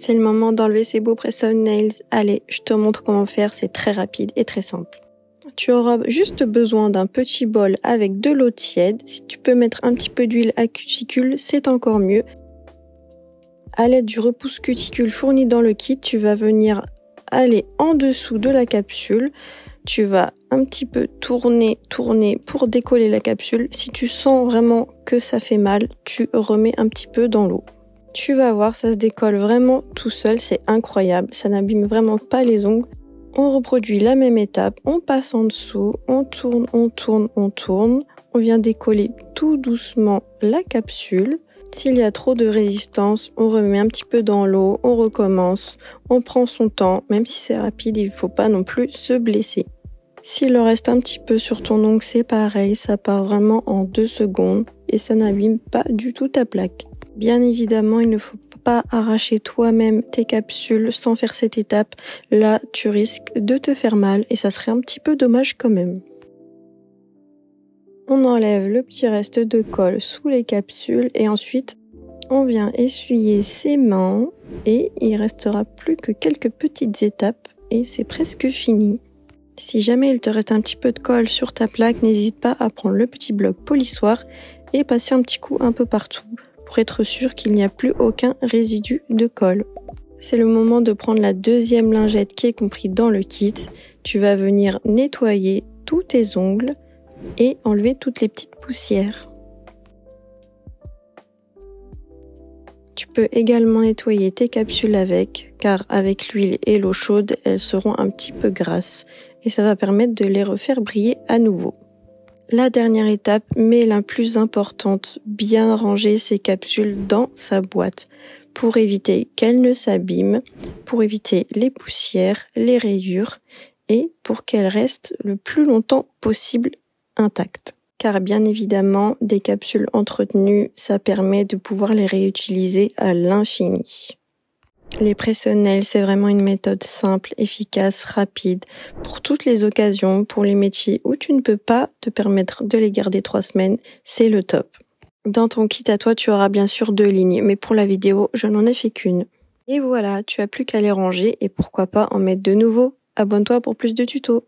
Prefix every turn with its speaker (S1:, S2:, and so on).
S1: C'est le moment d'enlever ces beaux press-on nails. Allez, je te montre comment faire, c'est très rapide et très simple. Tu auras juste besoin d'un petit bol avec de l'eau tiède. Si tu peux mettre un petit peu d'huile à cuticule, c'est encore mieux. À l'aide du repousse cuticule fourni dans le kit, tu vas venir aller en dessous de la capsule. Tu vas un petit peu tourner pour décoller la capsule. Si tu sens vraiment que ça fait mal, tu remets un petit peu dans l'eau. Tu vas voir, ça se décolle vraiment tout seul, c'est incroyable. Ça n'abîme vraiment pas les ongles. On reproduit la même étape, on passe en dessous, on tourne. On vient décoller tout doucement la capsule. S'il y a trop de résistance, on remet un petit peu dans l'eau, on recommence, on prend son temps. Même si c'est rapide, il ne faut pas non plus se blesser. S'il en reste un petit peu sur ton ongle, c'est pareil, ça part vraiment en 2 secondes et ça n'abîme pas du tout ta plaque. Bien évidemment, il ne faut pas arracher toi-même tes capsules sans faire cette étape. Là, tu risques de te faire mal et ça serait un petit peu dommage quand même. On enlève le petit reste de colle sous les capsules et ensuite, on vient essuyer ses mains et il restera plus que quelques petites étapes et c'est presque fini. Si jamais il te reste un petit peu de colle sur ta plaque, n'hésite pas à prendre le petit bloc polissoir et passer un petit coup un peu partout pour être sûr qu'il n'y a plus aucun résidu de colle. C'est le moment de prendre la deuxième lingette qui est comprise dans le kit. Tu vas venir nettoyer tous tes ongles et enlever toutes les petites poussières. Tu peux également nettoyer tes capsules avec, car avec l'huile et l'eau chaude, elles seront un petit peu grasses et ça va permettre de les refaire briller à nouveau. La dernière étape, mais la plus importante, bien ranger ces capsules dans sa boîte pour éviter qu'elles ne s'abîment, pour éviter les poussières, les rayures et pour qu'elles restent le plus longtemps possible intactes. Car bien évidemment, des capsules entretenues, ça permet de pouvoir les réutiliser à l'infini. Les press-on nails, c'est vraiment une méthode simple, efficace, rapide, pour toutes les occasions, pour les métiers où tu ne peux pas te permettre de les garder 3 semaines, c'est le top. Dans ton kit à toi, tu auras bien sûr 2 lignes, mais pour la vidéo, je n'en ai fait qu'une. Et voilà, tu as plus qu'à les ranger et pourquoi pas en mettre de nouveaux. Abonne-toi pour plus de tutos.